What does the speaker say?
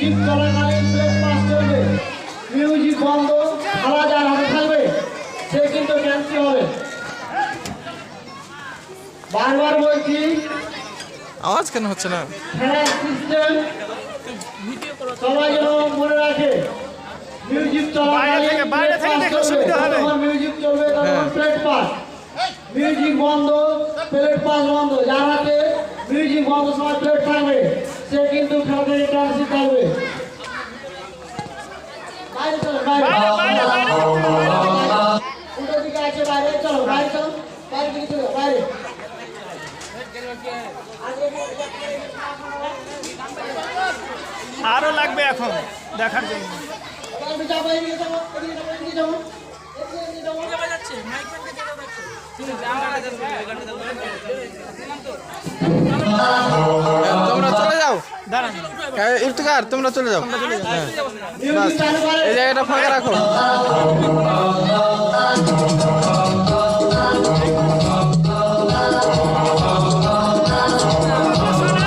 Music চলাকালীন plate pass চলবে, music বন্ধ, খেলা যার হাতে থাকবে সে কিন্তু ক্যান্সেল হবে। বারবার বলছি আওয়াজ কেন হচ্ছে না? খেলার সিস্টেম সবাই যেন মনে রাখে, মিউজিক চলাকালীন মিউজিক চলবে তখন প্লেট পাস, মিউজিক বন্ধ প্লেট পাস বন্ধ, যার হাতে মিউজিক বন্ধ সময় প্লেট থাকবে সে কিন্তু খেলা থেকে ক্যান্সেল থাকবে। বাইরে চলো, উল্টো দিকে আছে, বাইরে চলো, বাইরে চলো, বাইরে দিকে চলো, বাইরে। আরো লাগবে এখন দেখার জন্য। তোমরা চলে যাও, দাঁড়ান ইফতিকার তোমরা চলে যাও। এই জায়গাটা ফাঁকা রাখো।